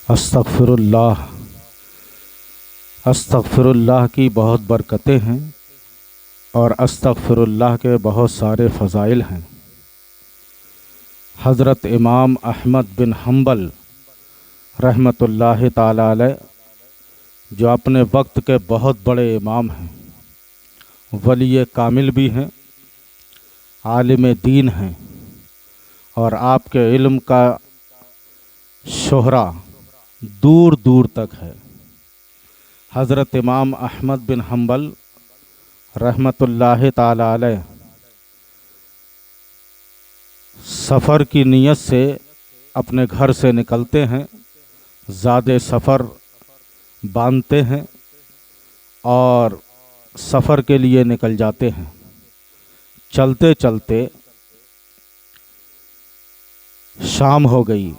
अस्तगफिरुल्लाह। अस्तगफिरुल्लाह की बहुत बरकतें हैं और अस्तगफिरुल्लाह के बहुत सारे फ़ज़ाइल हैं। हज़रत इमाम अहमद बिन हम्बल रहमतुल्लाहि ताला अलैह, जो अपने वक्त के बहुत बड़े इमाम हैं, वली कामिल भी हैं, आलिम दीन हैं और आपके इल्म का शोहरा दूर दूर तक है। हज़रत इमाम अहमद बिन हम्बल रहमतुल्लाहि ताला अलैह सफ़र की नीयत से अपने घर से निकलते हैं, ज़ादे सफ़र बांधते हैं और सफ़र के लिए निकल जाते हैं। चलते चलते शाम हो गई।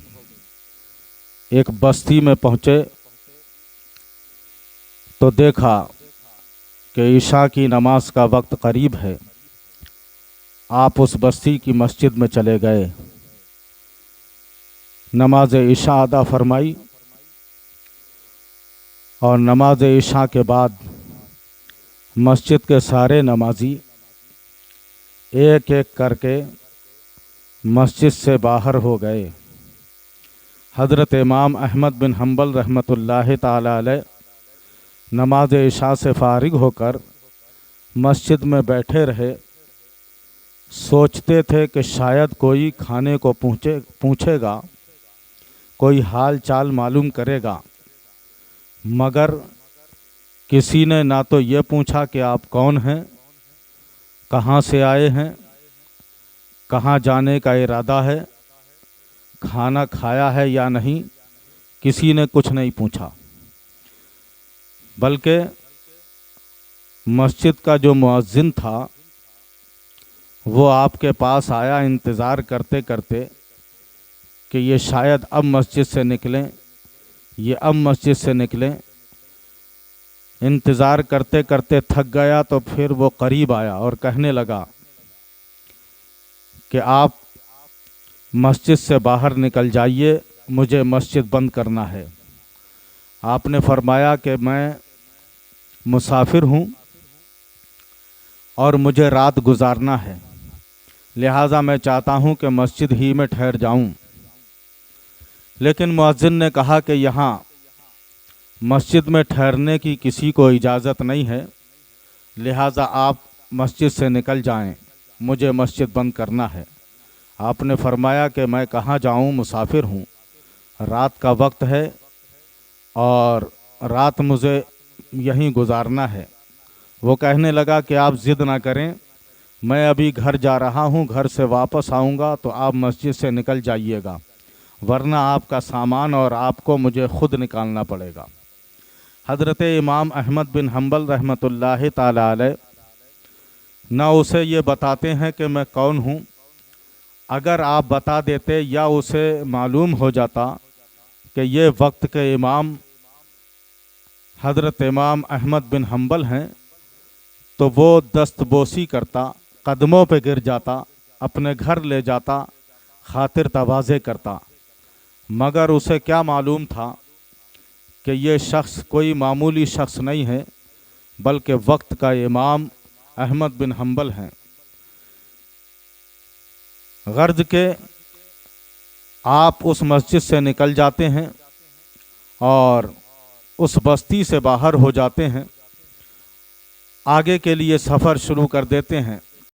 एक बस्ती में पहुँचे तो देखा कि इशा की नमाज का वक्त करीब है। आप उस बस्ती की मस्जिद में चले गए, नमाज इशा अदा फरमाई और नमाज इशा के बाद मस्जिद के सारे नमाजी एक एक करके मस्जिद से बाहर हो गए। हज़रत इमाम अहमद बिन हम्बल रहमतुल्लाहि ताला अलैह नमाज इशा से फारिग होकर मस्जिद में बैठे रहे। सोचते थे कि शायद कोई खाने को पूछेगा, कोई हाल चाल मालूम करेगा, मगर किसी ने ना तो ये पूछा कि आप कौन हैं, कहाँ से आए हैं, कहाँ जाने का इरादा है, खाना खाया है या नहीं, किसी ने कुछ नहीं पूछा। बल्कि मस्जिद का जो मुअज्जिन था वो आपके पास आया इंतज़ार करते करते कि ये शायद अब मस्जिद से निकलें, ये अब मस्जिद से निकलें। इंतज़ार करते करते थक गया तो फिर वो करीब आया और कहने लगा कि आप मस्जिद से बाहर निकल जाइए, मुझे मस्जिद बंद करना है। आपने फरमाया कि मैं मुसाफिर हूँ और मुझे रात गुजारना है, लिहाजा मैं चाहता हूँ कि मस्जिद ही में ठहर जाऊँ। लेकिन मुअज्जिन ने कहा कि यहाँ मस्जिद में ठहरने की किसी को इजाज़त नहीं है, लिहाजा आप मस्जिद से निकल जाएं, मुझे मस्जिद बंद करना है। आपने फरमाया कि मैं कहाँ जाऊँ, मुसाफिर हूँ, रात का वक्त है और रात मुझे यहीं गुजारना है। वो कहने लगा कि आप ज़िद ना करें, मैं अभी घर जा रहा हूँ, घर से वापस आऊँगा तो आप मस्जिद से निकल जाइएगा, वरना आपका सामान और आपको मुझे ख़ुद निकालना पड़ेगा। हज़रत इमाम अहमद बिन हम्बल रहमतुल्लाहि ताला अलैह ना उसे ये बताते हैं कि मैं कौन हूँ। अगर आप बता देते या उसे मालूम हो जाता कि ये वक्त के इमाम हज़रत इमाम अहमद बिन हम्बल हैं, तो वो दस्तबोसी करता, कदमों पे गिर जाता, अपने घर ले जाता, खातिर तवाज़े करता। मगर उसे क्या मालूम था कि ये शख्स कोई मामूली शख्स नहीं है, बल्कि वक्त का इमाम अहमद बिन हम्बल हैं। गर्ज के आप उस मस्जिद से निकल जाते हैं और उस बस्ती से बाहर हो जाते हैं, आगे के लिए सफ़र शुरू कर देते हैं।